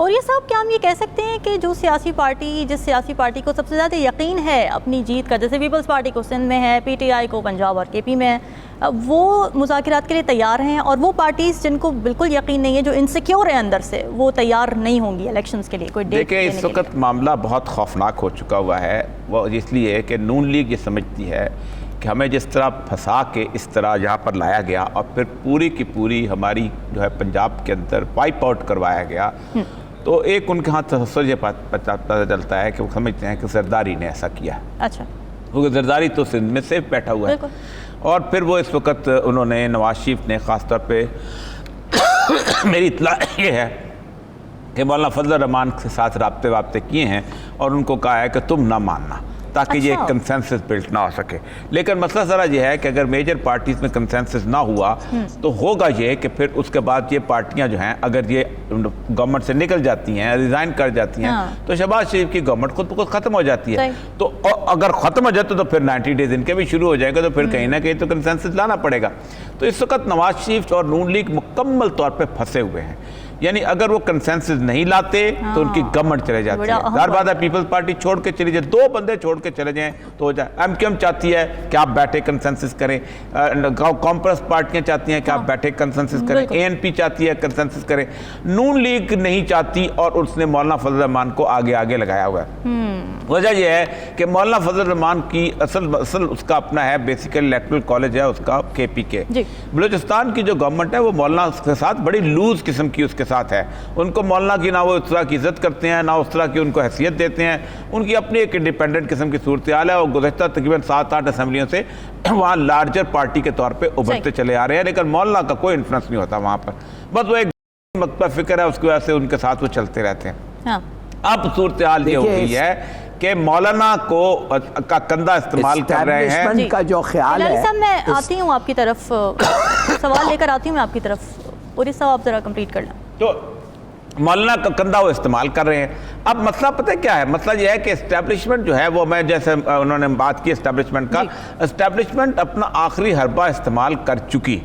اور یہ صاحب کیا ہم یہ کہہ سکتے ہیں کہ جو سیاسی پارٹی جس سیاسی پارٹی کو سب سے زیادہ یقین ہے اپنی جیت کا، جیسے پیپلز پارٹی کو سندھ میں ہے، پی ٹی آئی کو پنجاب اور کے پی میں ہے، وہ مذاکرات کے لیے تیار ہیں، اور وہ پارٹیز جن کو بالکل یقین نہیں ہے، جو انسیکیور ہیں اندر سے، وہ تیار نہیں ہوں گی الیکشنز کے لیے کوئی ڈیٹ دیکھیں اس وقت معاملہ بہت خوفناک ہو چکا ہوا ہے، وہ اس لیے کہ نون لیگ یہ سمجھتی ہے کہ ہمیں جس طرح پھنسا کے اس طرح یہاں پر لایا گیا اور پھر پوری کی پوری ہماری جو ہے پنجاب کے اندر وائپ آؤٹ کروایا گیا، تو ایک ان کے ہاں تصور یہ پتہ چلتا ہے کہ وہ سمجھتے ہیں کہ زرداری نے ایسا کیا ہے۔ اچھا، کیونکہ زرداری تو سندھ میں سیف بیٹھا ہوا ہے، اور پھر وہ اس وقت انہوں نے نواز شریف نے خاص طور پہ میری اطلاع یہ ہے کہ مولانا فضل الرحمان کے ساتھ رابطے کیے ہیں اور ان کو کہا ہے کہ تم نہ ماننا، تاکہ یہ ایک کنسنسس بلٹ نہ ہو سکے۔ لیکن مسئلہ ذرا یہ ہے کہ اگر میجر پارٹیز میں کنسنسس نہ ہوا تو ہوگا یہ کہ پھر اس کے بعد یہ پارٹیاں جو ہیں اگر یہ گورنمنٹ سے نکل جاتی ہیں، ریزائن کر جاتی ہیں، تو شہباز شریف کی گورنمنٹ خود بخود ختم ہو جاتی ہے۔ تو اگر ختم ہو جاتا تو پھر 90 ڈیز ان کے بھی شروع ہو جائے گا، تو پھر کہیں نہ کہیں تو کنسنسس لانا پڑے گا۔ تو اس وقت نواز شریف اور نون لیگ مکمل طور پہ پھنسے ہوئے ہیں، یعنی اگر وہ کنسنسس نہیں لاتے تو ان کی گورنمنٹ چلے جاتی ہے۔ ہر بات ہے پیپلز پارٹی چھوڑ کے چلی جائے، 2 بندے چھوڑ کے چلے جائیں تو ہو جائے۔ ایم کیو ایم چاہتی ہے کہ آپ بیٹھے کنسنسس کریں، کانگریس پارٹیاں چاہتی ہیں کہ آپ بیٹھے کنسنسس کریں، اے این پی چاہتی ہے کنسنسس کریں، نون لیگ نہیں چاہتی اور اس نے مولانا فضل الرحمان کو آگے لگایا ہوا ہے۔ وجہ یہ ہے کہ مولانا فضل الرحمان کی اصل اس کا اپنا ہے، بیسیکلی الیکٹرل کالج ہے اس کا کے پی کے۔ بلوچستان کی جو گورنمنٹ ہے وہ مولانا کے ساتھ بڑی لوز قسم کی اس کے ساتھ ہے، ان کو مولانا کی نہ وہ اس طرح کی عزت کرتے ہیں، نہ اس طرح کی ان کو حیثیت دیتے ہیں، ان کی اپنی ایک انڈیپینڈنٹ قسم کی صورتحال ہے، اور گزشتہ تقریباً 7-8 اسمبلیوں سے وہاں لارجر پارٹی کے طور پہ ابھرتے چلے آ رہے ہیں، لیکن مولانا کا کوئی انفلوئنس نہیں ہوتا وہاں پر، بس وہ ایک مکتبہ فکر ہے، اس کی وجہ سے ان کے ساتھ وہ چلتے رہتے ہیں۔ اب صورتحال یہ ہو گئی ہے کہ مولانا کا کندھا استعمال کر رہے ہیں کا جو خیال ہے۔ صاحب میں آتی ہوں آپ کی طرف، سوال لے کر آتی ہوں میں آپ کی طرف، اور اس آپ ذرا کمپلیٹ کر لیں۔ تو مولانا کا کندھا وہ استعمال کر رہے ہیں۔ اب مسئلہ پتہ کیا ہے؟ مسئلہ یہ ہے کہ اسٹیبلشمنٹ جو ہے وہ، میں جیسے انہوں نے بات کی اسٹیبلشمنٹ کا، اسٹیبلشمنٹ اپنا آخری حربہ استعمال کر چکی۔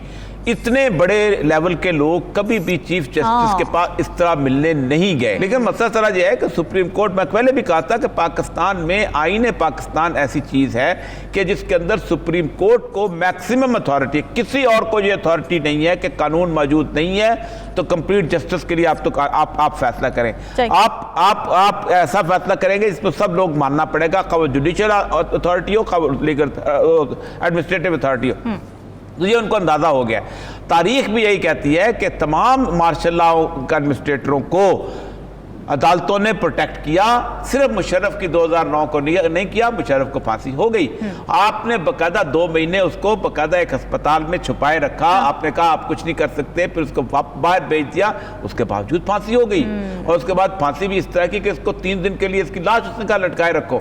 اتنے بڑے لیول کے لوگ کبھی بھی چیف جسٹس کے پاس اس طرح ملنے نہیں گئے، لیکن مسئلہ سارا یہ ہے کہ سپریم کورٹ، میں پہلے بھی کہا تھا کہ پاکستان میں آئین پاکستان ایسی چیز ہے کہ جس کے اندر سپریم کورٹ کو میکسیمم اتھارٹی، کسی اور کو یہ اتھارٹی نہیں ہے کہ قانون موجود نہیں ہے تو کمپلیٹ جسٹس کے لیے آپ فیصلہ کریں، آپ ایسا فیصلہ کریں گے جس میں سب لوگ ماننا پڑے گا، خواہ جوڈیشل اتھارٹی ہو، خواہ لیگل ایڈمنسٹریٹو اتھارٹی ہو۔ تو یہ ان کو اندازہ ہو گیا۔ تاریخ بھی یہی کہتی ہے کہ تمام مارشل لا کے ایڈمنسٹریٹروں کو عدالتوں نے پروٹیکٹ کیا، صرف مشرف کی 2009 کو نہیں کیا، مشرف کو پھانسی ہو گئی۔ آپ نے باقاعدہ 2 مہینے اس کو باقاعدہ ایک ہسپتال میں چھپائے رکھا، آپ نے کہا آپ کچھ نہیں کر سکتے، پھر اس کو باہر بھیج دیا، اس کے باوجود پھانسی ہو گئی، اور اس کے بعد پھانسی بھی اس طرح کی کہ اس کو 3 دن کے لیے اس کی لاش اس نے کہا لٹکائے رکھو۔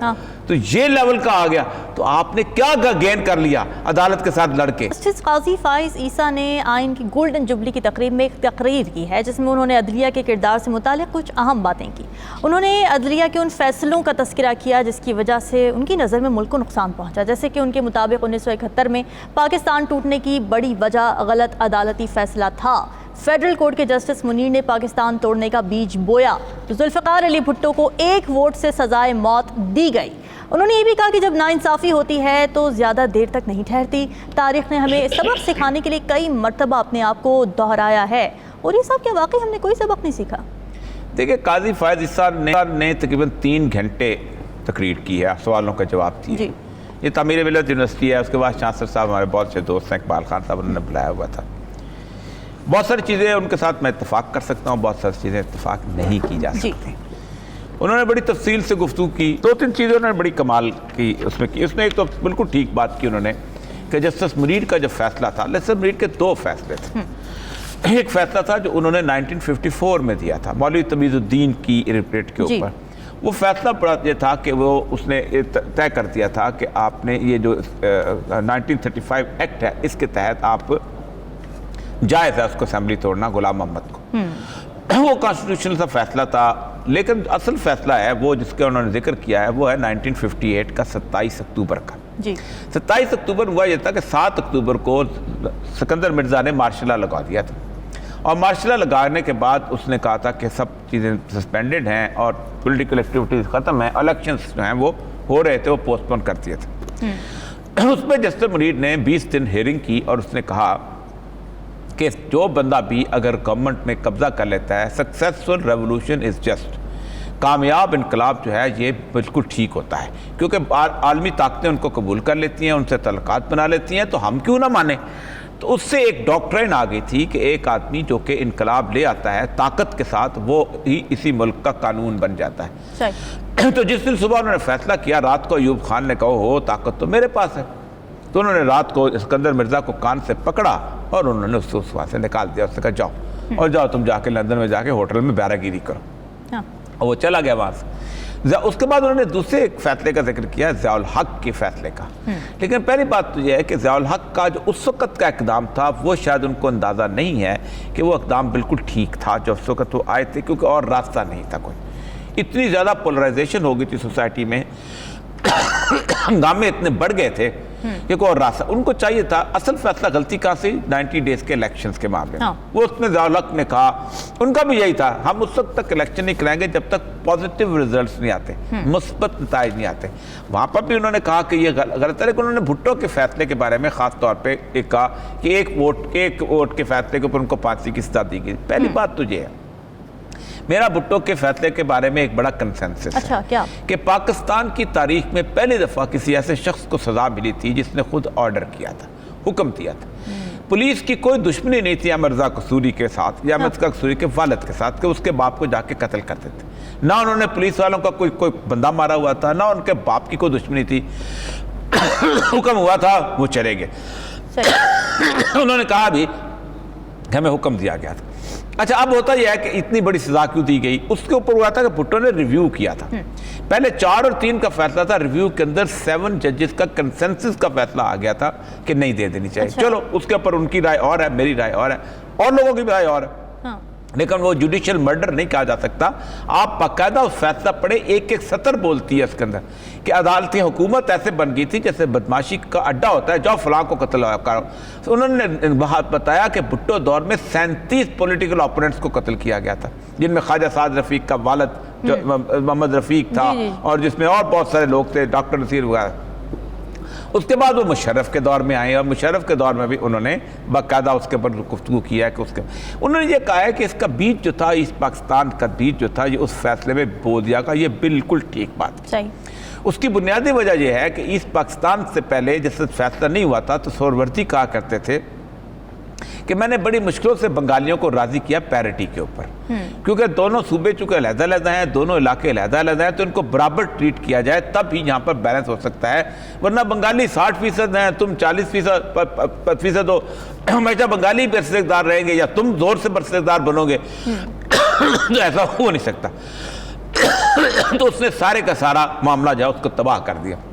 تو یہ لیول کا آ گیا، تو آپ نے کیا گین کر لیا عدالت کے ساتھ لڑ کے؟ جسٹس قاضی فائز عیسیٰ نے آئین کی گولڈن جبلی کی تقریب میں ایک تقریر کی ہے جس میں انہوں نے عدلیہ کے کردار سے متعلق کچھ اہم باتیں کی۔ انہوں نے عدلیہ کے ان فیصلوں کا تذکرہ کیا جس کی وجہ سے ان کی نظر میں ملک کو نقصان پہنچا، جیسے کہ ان کے مطابق 1971 میں پاکستان ٹوٹنے کی بڑی وجہ غلط عدالتی فیصلہ تھا۔ فیڈرل کورٹ کے جسٹس منیر نے پاکستان توڑنے کا بیج بویا، ذوالفقار علی بھٹو کو 1 ووٹ سے سزائے موت دی گئی۔ انہوں نے یہ بھی کہا کہ جب ناانصافی ہوتی ہے تو زیادہ دیر تک نہیں ٹھہرتی، تاریخ نے ہمیں سبق سکھانے کے لیے کئی مرتبہ اپنے آپ کو دہرایا ہے۔ اور یہ صاحب کیا واقعی ہم نے کوئی سبق نہیں سیکھا؟ دیکھیں قاضی فائز عیسیٰ نے تقریباً 3 گھنٹے تقریر کی ہے، سوالوں کا جواب دیے۔ یہ تعمیر ملت یونیورسٹی ہے، اس کے بعد چانسلر صاحب ہمارے بہت سے دوست ہیں، اقبال خان صاحب انہوں نے بلایا ہوا تھا۔ بہت ساری چیزیں ان کے ساتھ میں اتفاق کر سکتا ہوں، بہت ساری چیزیں اتفاق نہیں کی جا سکتی۔ انہوں نے بڑی تفصیل سے گفتگو کی، 2-3 چیزیں انہوں نے بڑی کمال کی اس میں کی۔ اس میں ایک تو بالکل ٹھیک بات کی انہوں نے کہ جسٹس منیر کا جو فیصلہ تھا، جسٹس منیر کے 2 فیصلے تھے۔ ایک فیصلہ تھا جو انہوں نے 1954 میں دیا تھا مولوی تمیز الدین کی ریپریٹ کے اوپر۔ وہ فیصلہ بڑا یہ تھا کہ وہ اس نے طے کر دیا تھا کہ آپ نے یہ جو 1935 ایکٹ ہے اس کے تحت آپ جائز ہے اس کو اسمبلی توڑنا غلام محمد کو۔ وہ کانسٹیٹیوشنل سا فیصلہ تھا، لیکن اصل فیصلہ ہے وہ جس کا انہوں نے ذکر کیا ہے وہ ہے 1958 کا 27 اکتوبر کا۔ 27 اکتوبر ہوا یہ تھا کہ 7 اکتوبر کو سکندر مرزا نے مارشل لا لگا دیا تھا، اور مارشل لا لگانے کے بعد اس نے کہا تھا کہ سب چیزیں سسپینڈڈ ہیں اور پولیٹیکل ایکٹیویٹیز ختم ہیں، الیکشنز جو ہیں وہ ہو رہے تھے، وہ پوسٹ پون کر دیے تھے۔ اس پہ جسٹس منیر نے 20 دن ہیئرنگ کی اور اس نے کہا کہ جو بندہ بھی اگر گورنمنٹ میں قبضہ کر لیتا ہے، سکسیسفل ریولوشن از جسٹ، کامیاب انقلاب جو ہے یہ بالکل ٹھیک ہوتا ہے، کیونکہ عالمی طاقتیں ان کو قبول کر لیتی ہیں، ان سے تعلقات بنا لیتی ہیں، تو ہم کیوں نہ مانیں۔ تو اس سے ایک ڈاکٹرین آ گئی تھی کہ ایک آدمی جو کہ انقلاب لے آتا ہے طاقت کے ساتھ، وہ ہی اسی ملک کا قانون بن جاتا ہے۔ تو جس دن صبح انہوں نے فیصلہ کیا، رات کو ایوب خان نے کہا ہو طاقت تو میرے پاس ہے، تو انہوں نے رات کو اسکندر مرزا کو کان سے پکڑا اور انہوں نے اس کو وہاں سے نکال دیا، اس نے کہا جاؤ اور جاؤ تم جا کے لندن میں جا کے ہوٹل میں بیارہ گیری کرو، اور وہ چلا گیا وہاں سے۔ اس کے بعد انہوں نے دوسرے ایک فیصلے کا ذکر کیا، ضیاء الحق کے فیصلے کا۔ لیکن پہلی بات تو یہ ہے کہ ضیاء الحق کا جو اس وقت کا اقدام تھا وہ شاید ان کو اندازہ نہیں ہے کہ وہ اقدام بالکل ٹھیک تھا جو اس وقت وہ آئے تھے، کیونکہ اور راستہ نہیں تھا کوئی۔ اتنی زیادہ پولرائزیشن ہو گئی تھی سوسائٹی میں، ہنگامے اتنے بڑھ گئے تھے کہ کوئی اور راستہ، ان کو چاہیے تھا۔ اصل فیصلہ غلطی کا سی 90 ڈیز کے الیکشنز کے معاملے میں، وہ اس میں ضیاء الحق نے کہا، ان کا بھی یہی تھا، ہم اس وقت تک الیکشن نہیں کرائیں گے جب تک پازیٹیو ریزلٹس نہیں آتے، مثبت نتائج نہیں آتے۔ وہاں پر بھی انہوں نے کہا کہ یہ غلط ہے، لیکن انہوں نے بھٹو کے فیصلے کے بارے میں خاص طور پہ ایک کہا کہ ایک ووٹ کے فیصلے کے اوپر ان کو پھانسی کی سزا دی گئی۔ پہلی بات تو یہ ہے، میرا بھٹو کے فیصلے کے بارے میں ایک بڑا کنسنسس ہے کہ پاکستان کی تاریخ میں پہلی دفعہ کسی ایسے شخص کو سزا ملی تھی جس نے خود آرڈر کیا تھا، حکم دیا تھا۔ پولیس کی کوئی دشمنی نہیں تھی احمد رضا قصوری کے ساتھ یا احمد رضا قصوری کے والد کے ساتھ کہ اس کے باپ کو جا کے قتل کرتے تھے، نہ انہوں نے پولیس والوں کا کوئی بندہ مارا ہوا تھا، نہ ان کے باپ کی کوئی دشمنی تھی، حکم ہوا تھا وہ چلے گئے۔ انہوں نے کہا بھی کہ ہمیں حکم دیا گیا تھا۔ اچھا، اب ہوتا یہ ہے کہ اتنی بڑی سزا کیوں دی گئی؟ اس کے اوپر ہوا تھا کہ بھٹو نے ریویو کیا تھا، پہلے 4 اور 3 کا فیصلہ تھا، ریویو کے اندر 7 ججز کا کنسنسس کا فیصلہ آ گیا تھا کہ نہیں دے دینی چاہیے۔ چلو اس کے اوپر ان کی رائے اور ہے، میری رائے اور ہے، اور لوگوں کی بھی رائے اور ہے، لیکن وہ جوڈیشل مرڈر نہیں کہا جا سکتا۔ آپ باقاعدہ اس فیصلہ پڑھے، ایک ایک سطر بولتی ہے اس کے اندر کہ عدالتی حکومت ایسے بن گئی تھی جیسے بدماشی کا اڈا ہوتا ہے، جاؤ فلاں کو قتل کرو۔ انہوں نے بتایا کہ بھٹو دور میں 37 پولیٹیکل اوپوننٹس کو قتل کیا گیا تھا، جن میں خواجہ سعد رفیق کا والد محمد رفیق تھا، اور جس میں اور بہت سارے لوگ تھے، ڈاکٹر نصیر وغیرہ۔ اس کے بعد وہ مشرف کے دور میں آئے، اور مشرف کے دور میں بھی انہوں نے باقاعدہ اس کے اوپر گفتگو کیا کہ انہوں نے یہ کہا ہے کہ اس کا بیج جو تھا، اس پاکستان کا بیج جو تھا، یہ اس فیصلے میں بو دیا گا، یہ بالکل ٹھیک بات ہے۔ اس کی بنیادی وجہ یہ ہے کہ ایسٹ پاکستان سے پہلے جس فیصلہ نہیں ہوا تھا تو سہروردی کہا کرتے تھے کہ میں نے بڑی مشکلوں سے بنگالیوں کو راضی کیا پیرٹی کے اوپر، کیونکہ دونوں صوبے چونکہ علیحدہ علیحدہ ہیں، دونوں علاقے علیحدہ علیحدہ ہیں، تو ان کو برابر ٹریٹ کیا جائے تب ہی یہاں پر بیلنس ہو سکتا ہے، ورنہ بنگالی 60% ہیں، تم 40% ہو، ہمیشہ بنگالی برسردار رہیں گے یا تم زور سے برسردار بنو گے، تو ایسا ہو نہیں سکتا۔ تو اس نے سارے کا سارا معاملہ جو ہے اس کو تباہ کر دیا۔